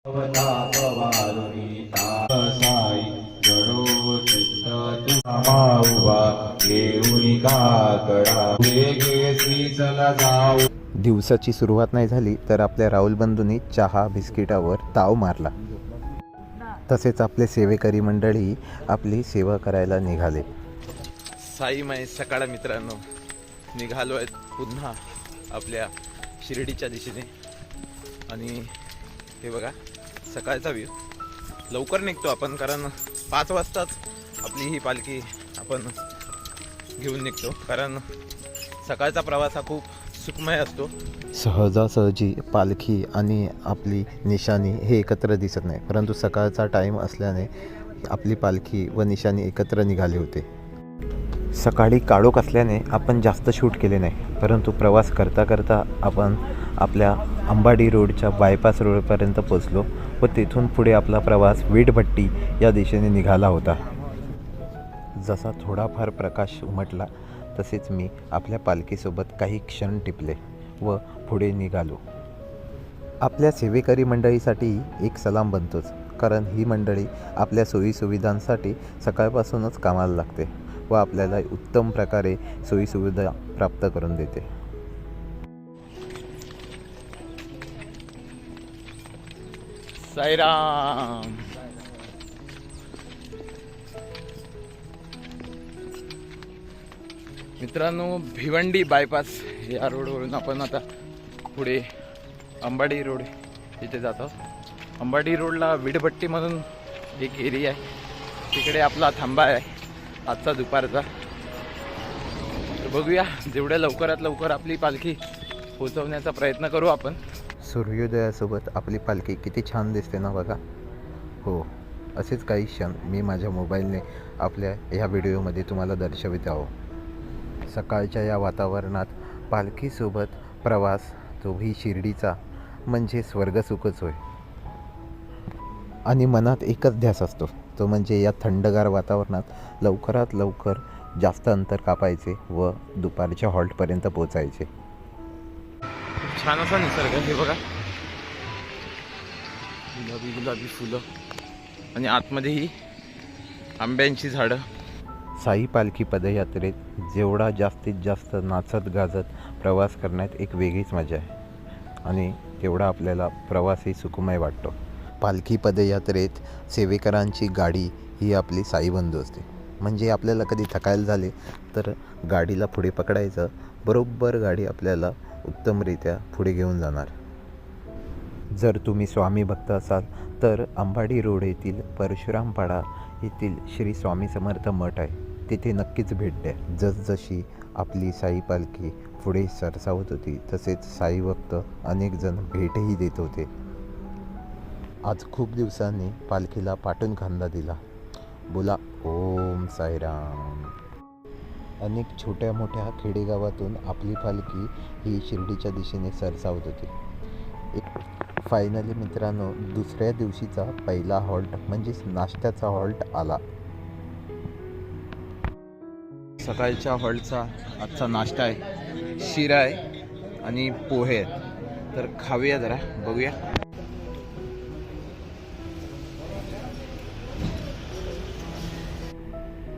साई जडो चित्त तुमावा येऊनी काकडा गे चला जाऊ. दिवसाची सुरुवात नाही झाली तर आपल्या राहुल बंधूंनी चहा बिस्किटावर ताव मारला. तसेच आपले सेवेकरी मंडळी आपली सेवा करायला निघाले. साई माय सकाळ मित्रांनो, निघालो आहेत पुन्हा आपल्या शिर्डीच्या दिशेने. आणि हे बघा सकाळचा व्ह्यू. लवकर निघतो आपण, कारण 5 वाजताच आपली ही पालखी आपण घेऊन निघतो. कारण सकाळचा प्रवास हा खूप सुखमय असतो. सहजासहजी पालखी आणि आपली निशाणी हे एकत्र दिसत नाही, परंतु सकाळचा टाईम असल्याने आपली पालखी व निशाणी एकत्र निघाले होते. सकाळी काळोख असल्याने आपण जास्त शूट केले नाही, परंतु प्रवास करता करता आपण आपल्या अंबाडी रोडच्या बायपास रोडपर्यंत पोचलो व तेथून पुढे आपला प्रवास वीटभट्टी या दिशेने निघाला होता. जसा थोडाफार प्रकाश उमटला तसेच मी आपल्या पालखीसोबत काही क्षण टिपले व पुढे निघालो. आपल्या सेवेकरी मंडळीसाठी एक सलाम बनतोच, कारण ही मंडळी आपल्या सोयीसुविधांसाठी सकाळपासूनच कामाला लागते व आपल्याला उत्तम प्रकारे सोयीसुविधा प्राप्त करून देते. साईराम. मित्रांनो, भिवंडी बायपास या रोडवरून आपण आता पुढे अंबाडी रोड इथे जातो. अंबाडी रोडला वीटभट्टी म्हणून एक एरिया आहे, तिकडे आपला थांबा आहे आजचा दुपारचा. तर बघूया, जेवढ्या लवकरात लवकर आपली पालखी पोहोचवण्याचा प्रयत्न करू आपण. सूर्योदयासोबत आपली पालखी किती छान दिसते ना बघा. हो, असेच काही क्षण मी माझ्या मोबाईलने आपल्या ह्या व्हिडिओमध्ये तुम्हाला दर्शवित आहो. सकाळच्या या वातावरणात पालखीसोबत प्रवास तोही शिर्डीचा म्हणजे स्वर्गसुखच होय. आणि मनात एकच ध्यास असतो, तो म्हणजे या थंडगार वातावरणात लवकरात लवकर जास्त अंतर कापायचे व दुपारच्या हॉल्टपर्यंत पोचायचे. छान असा निसर्ग. हे बघा, गुलाबी गुलाबी फुलं आणि आतमध्ये ही आंब्यांची झाडं. साई पालखी पदयात्रेत जेवढा जास्तीत जास्त नाचत गाजत प्रवास करण्यात एक वेगळीच मजा आहे आणि तेवढा आपल्याला प्रवासही सुखमय वाटतो. पालखी पदयात्रेत सेवेकरांची गाडी ही आपली साईबंधू असते. म्हणजे आपल्याला कधी थकायला झाले तर गाडीला पुढे पकडायचं, बरोबर गाडी आपल्याला उत्तमरित्या पुढे घेऊन जाणार. जर तुम्ही स्वामी भक्त असाल तर अंबाडी रोड येथील परशुरामपाडा येथील श्री स्वामी समर्थ मठ आहे, तिथे नक्कीच भेट द्या. जसजशी आपली साई पालखी पुढे सरसावत होती तसेच साई भक्त अनेक जण भेटही देत होते. आज खूप दिवसांनी पालखीला पाटून खांदा दिला. बोला ओम साईराम. अनेक छोट्या मोठ्या खेडेगावातून आपली पालखी ही शिर्डीच्या दिशेने सरसावत होती. फायनली मित्रांनो, दुसऱ्या दिवशीचा पहिला हॉल्ट म्हणजेच नाश्त्याचा हॉल्ट आला. सकाळच्या हॉल्टचा आजचा नाश्ता आहे, शिरा आहे आणि पोहे आहेत. तर खाऊया जरा, बघूया.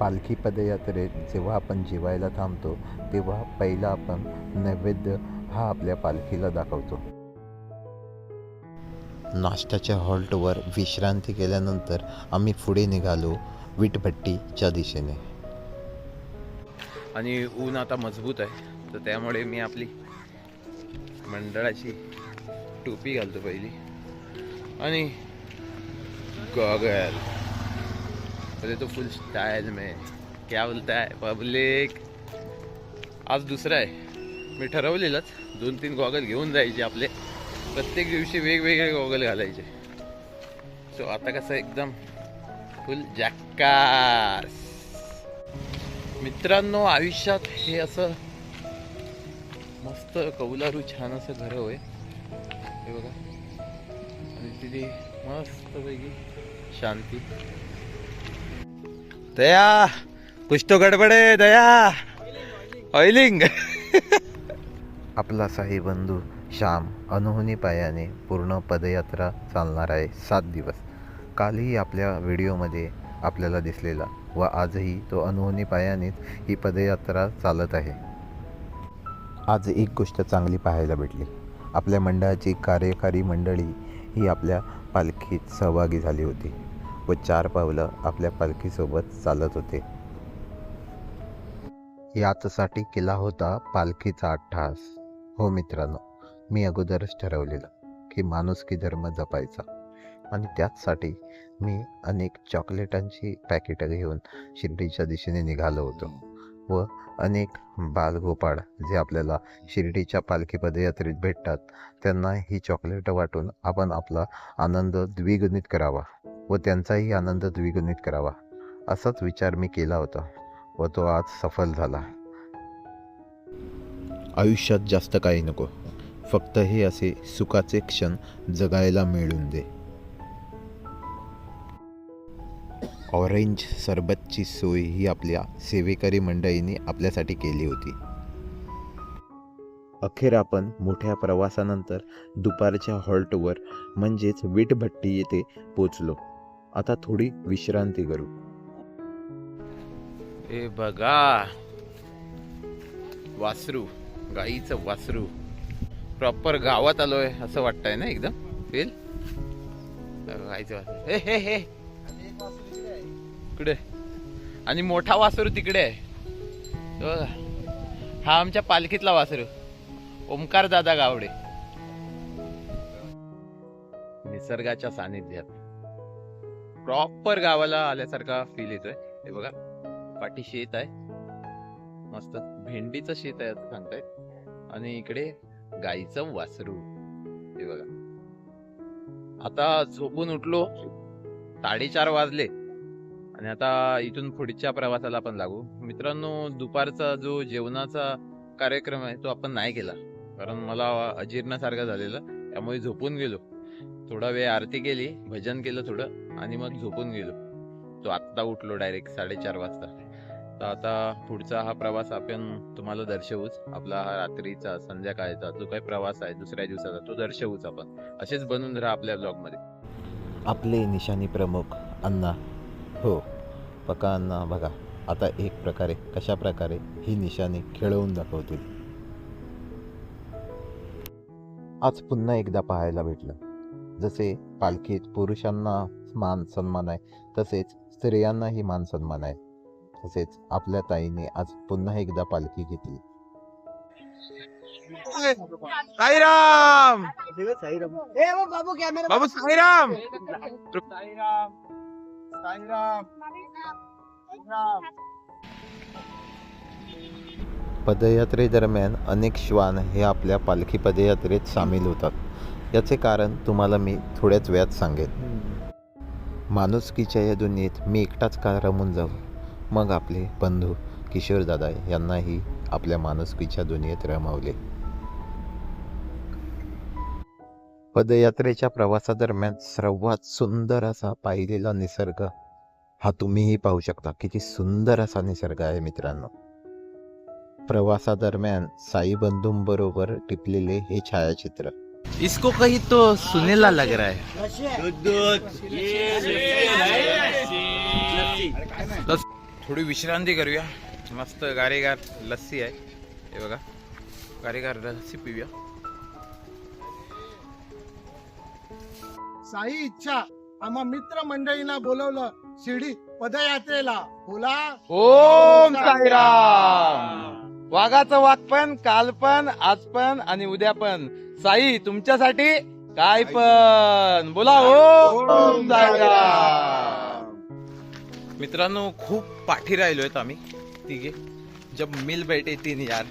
पालखी पदयात्रेत जेव्हा आपण जेवायला थांबतो तेव्हा पहिला आपण नैवेद्य हा आपल्या पालखीला दाखवतो. नाश्त्याच्या हॉल्टवर विश्रांती केल्यानंतर आम्ही पुढे निघालो वीटभट्टीच्या दिशेने. आणि ऊन आता मजबूत आहे, तर त्यामुळे मी आपली मंडळाची टोपी घालतो पहिली आणि गॉगल. पहले तो फुल स्टाइल में. क्या बोलता है पब्लिक. आज दुसरा आहे. मी ठरवलेलंच 2-3 गॉगल घेऊन जायचे आपले, प्रत्येक दिवशी वेगवेगळे गॉगल घालायचे. सो आता कसं एकदम फुल जॅक्कास. मित्रांनो, आयुष्यात हे असं मस्त कौलारू छान असं घर होय. हे बघा, आणि तिथे मस्तपैकी शांती. दया, कुछ तो गडबड दया. ऑइलिंग. आपला साई बंधू श्याम अनहोनी पायाने पूर्ण पदयात्रा चालणार आहे 7 दिवस. कालही आपल्या व्हिडिओमध्ये आपल्याला दिसलेला व आजही तो अनहोनी पायानेच ही पदयात्रा चालत आहे. आज एक गोष्ट चांगली पाहायला भेटली. आपल्या मंडळाची कार्यकारी मंडळी ही आपल्या पालखीत सहभागी झाली होती व 4 पावलं आपल्या पालखीसोबत चालत होते. याचसाठी केला होता पालखीचा अट्टहास. हो मित्रांनो, मी अगोदरच ठरवलेलं की माणुसकी धर्म जपायचा आणि त्याचसाठी मी अनेक चॉकलेटांची पॅकेटं घेऊन शिर्डीच्या दिशेने निघालो होतो व अनेक बालगोपाळ जे आपल्याला शिर्डीच्या पालखी पदयात्रेत भेटतात त्यांना ही चॉकलेटं वाटून आपण आपला आनंद द्विगुणित करावा व त्यांचाही आनंद द्विगुणित करावा असाच विचार मी केला होता व तो आज सफल झाला. आयुष्यात जास्त काही नको, फक्त हे असे सुखाचे क्षण जगायला मिळून दे. ऑरेंज सरबतची सोय ही आपल्या सेवेकरी मंडळींनी आपल्यासाठी केली होती. अखेर आपण मोठ्या प्रवासानंतर दुपारच्या हॉल्टवर म्हणजेच वीटभट्टी येथे पोचलो. आता थोडी विश्रांती करू. हे बघा वासरू, गाईचं वासरू. प्रॉपर गावात आलोय असं वाटतंय ना एकदम फील. गाईचं वासरू हे हे हे इकडे आणि मोठा वासरू तिकडे आहे. बघा, हा आमच्या पालखीतला वासरू ओमकार दादा गावडे. निसर्गाच्या सानिध्यात प्रॉपर गावाला आल्यासारखा फील येतोय. हे बघा पाठी शेत आहे, मस्त भेंडीचं शेत आहे असं सांगतायत आणि इकडे गाईचं वासरू. हे बघा आता झोपून उठलो, 4:30 वाजले आणि आता इथून पुढच्या प्रवासाला आपण लागू. मित्रांनो, दुपारचा जो जेवणाचा कार्यक्रम आहे तो आपण नाही केला कारण मला अजीर्णासारखं झालेलं, त्यामुळे झोपून गेलो. थोडा वेळ आरती केली, भजन केलं थोडं आणि मग झोपून गेलो. तो आत्ता उठलो डायरेक्ट 4:30 वाजता. तर आता पुढचा हा प्रवास आपण तुम्हाला दर्शवूच. आपला हा रात्रीचा संध्याकाळचा जो काही प्रवास आहे दुसऱ्या दिवसाचा तो दर्शवूच आपण. असेच बनून राहा आपल्या ब्लॉगमध्ये. आपले निशाणी प्रमुख अण्णा, हो पका अण्णा बघा आता एक प्रकारे कशा प्रकारे ही निशाणी खेळवून दाखवतील. आज पुन्हा एकदा पाहायला भेटलं, जसे पालखीत पुरुषांना मान सन्मान आहे तसेच स्त्रियांनाही मान सन्मान आहे. तसेच आपल्या ताईने आज पुन्हा एकदा पालखी घेतली. साईराम बाबू, साईराम. पदयात्रेदरम्यान अनेक श्वान हे आपल्या पालखी पदयात्रेत सामील होतात. याचे कारण तुम्हाला मी थोड्याच वेळात सांगेन. माणुसकीच्या या दुनियेत मी एकटाच का रमून जाऊ? मग आपले बंधू किशोरदादा यांनाही आपल्या माणुसकीच्या दुनियेत रमवले. पदयात्रेच्या प्रवासादरम्यान सर्वात सुंदर असा पाहिलेला निसर्ग हा तुम्हीही पाहू शकता. किती सुंदर असा निसर्ग आहे मित्रांनो. प्रवासादरम्यान साई बंधूंबरोबर टिपलेले हे छायाचित्र. इसको कहीं तो सुनेला लग रहा है. थोडी विश्रांती करूया. मस्त गारेगार लस्सी आहे. हे बघा गारेगार लस्सी पिऊया. साई इच्छा आम्हा मित्र मंडळींना बोलवलं शिर्डी पदयात्रेला. बोला ओम साईराम. वाघाचं वाघ पण, काल पण, आज पण आणि उद्या पण. साई तुमच्यासाठी काय पण. बोला ओम साईराम. मित्रांनो, खूप पाठी राहिलोय आम्ही तिघे. जब मिल बैठे तीन यार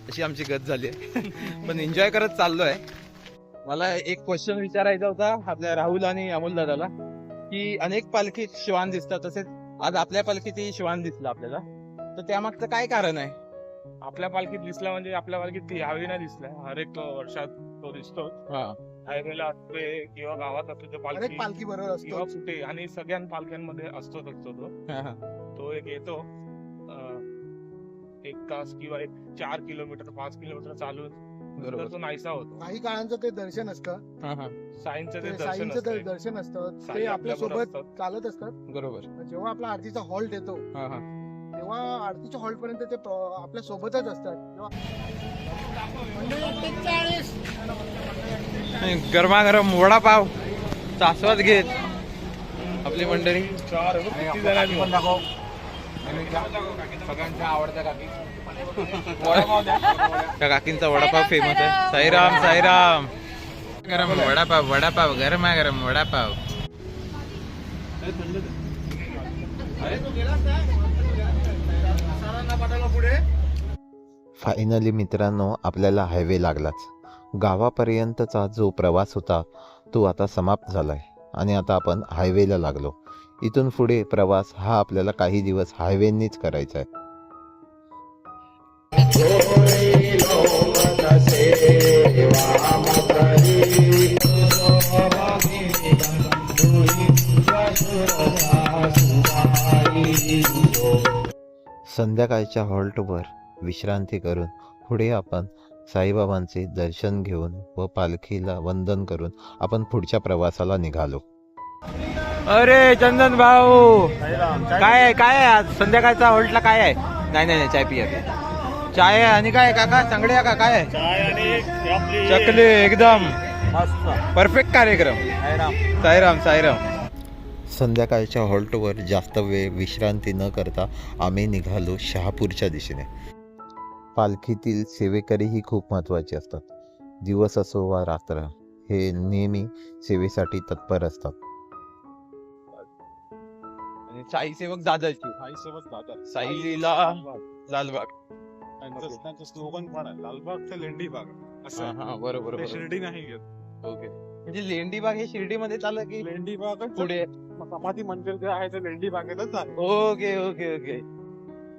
अशी आमची गत झाली आहे. पण एन्जॉय करत चाललोय. मला एक क्वेश्चन विचारायचा होता आपल्या राहुल आणि अमोल दादाला, की अनेक पालखीत श्वान दिसतात, तसेच आज आपल्या पालखीतही श्वान दिसला आपल्याला, तर त्यामागचं काय कारण आहे? आपल्या पालखीत दिसला म्हणजे आपल्या पालखीत यावेळी नाही दिसला, हर एक वर्षात तो दिसतो. हायवेला असते किंवा गावात असतो तो अनेक पालखी बरोबर किंवा असतो. कुठे, आणि सगळ्या पालख्यांमध्ये असतो तो एक येतो 1 तास किंवा 4 किलोमीटर 5 किलोमीटर चालून तर तो नाहीसा होतो. काही काळांचं ते दर्शन असतं, साईंचं ते ते दर्शन साईंचं असते. दर्शन असतं, साई ते आपल्या आपल्याबरोबर सोबत असतात. चालत असतात. बरोबर. जेव्हा आपला आरतीचा हॉल्ट येतो तेव्हा आरतीच्या हॉल्ट पर्यंत ते आपल्या सोबतच असतात. गरमागरम वडापाव आस्वाद घेत आपली मंडळी. किती जण आहेत मग? त्या काकींचा वडापाव फेमस आहे. साईराम साईराम. गरम वडापाव वडापाव गरमागरम वडापाव. फायनली मित्रांनो आपल्याला हायवे लागलाच. गावापर्यंतचा जो प्रवास होता तो आता समाप्त झाला आहे आणि आता आपण हायवेला लागलो. इथून पुढे प्रवास हा आपल्याला काही दिवस हायवेनीच करायचा आहे. संध्याकाळच्या हॉल्टवर विश्रांती करून पुढे आपण साईबाबांचे दर्शन घेऊन व पालखीला वंदन करून आपण पुढच्या प्रवासाला निघालो. अरे चंदन भाऊ काय आहे काय आहे आज संध्याकाळचा हॉल्टला काय आहे? नाही नाही नाही, चाय पिया. चाय आहे आणि काय काका सांगड्या का काय आहे? चकली एकदम परफेक्ट कार्यक्रम. साईराम साईराम. संध्याकाळच्या हॉल्टवर जास्त वेळ विश्रांती न करता आम्ही निघालो शहापूरच्या दिशेने. पालखीतील सेवेकरीही खूप महत्त्वाचे असतात. दिवस असो वा रात्र हे नेहमी सेवेसाठी तत्पर असतात. आणि साई सेवक दादाची साईला लालबाग. त्यांचं स्लोगन पण आहे, लालबाग ते लेंडी बाग असं. बरोबर. ते शिर्डी नाही घेत. ओके. म्हणजे लेंडी बाग हे शिर्डीमध्ये चाललं की लेंडी बाग पुढे? समाधी मंदिर जे आहे ते लेंडी बागेतच आहे. Okay okay okay.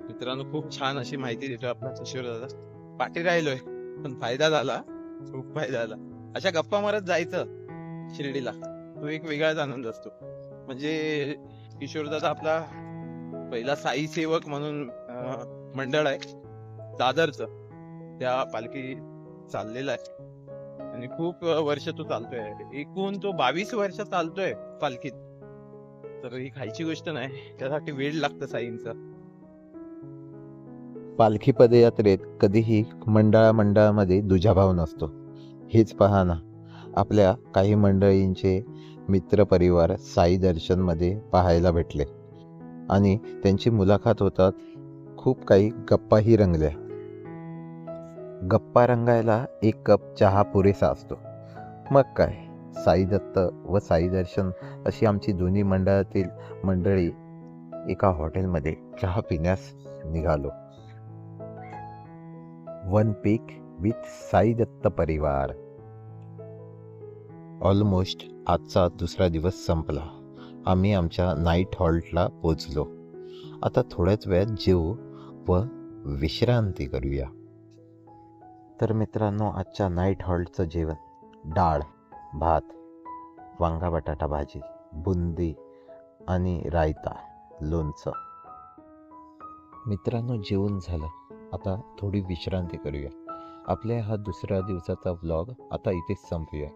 मित्रांनो खूप छान अशी माहिती देतो आपला किशोर दादा. पाठी राहिलोय पण फायदा झाला, खूप फायदा झाला. अशा गप्पा मारत जायचं शिर्डीला, तो एक वेगळाच आनंद असतो. म्हणजे किशोर दादा आपला पहिला साई सेवक म्हणून मंडळ आहे दादरचं, त्या पालखी चाललेला आहे आणि खूप वर्ष तो चालतोय. एकूण तो 22 वर्ष चालतोय पालखीत. तर ही खायची गोष्ट नाही, त्यासाठी वेळ लागतं साईंचा. पालखी पदयात्रेत कधीही मंडळामध्ये दुजाभाव नसतो. हेच पहा ना, आपल्या काही मंडळींचे मित्रपरिवार साई दर्शनमध्ये पाहायला भेटले आणि त्यांची मुलाखत होतात. खूप काही गप्पाही रंगल्या. गप्पा रंगायला एक कप चहा पुरेसा असतो. मग काय, साई दत्त व साई दर्शन अशी आमची दोन्ही मंडळातील मंडळी एका हॉटेलमध्ये चहा पिण्यास निघालो. One pic with Sai Datta परिवार. ऑलमोस्ट आजचा दुसरा दिवस संपला. आम्ही आमच्या नाईट हॉल्टला पोचलो. आता थोड्याच वेळात जेवू व विश्रांती करूया. तर मित्रांनो, आजच्या नाईट हॉल्टचं जेवण डाळ, भात, वांगा बटाटा भाजी, बुंदी आणि रायता, लोणचं. मित्रांनो, जेवण झालं. आता थोडी विश्रांती करूया. आपल्या हा दुसऱ्या दिवसाचा व्लॉग आता इथेच संपूया.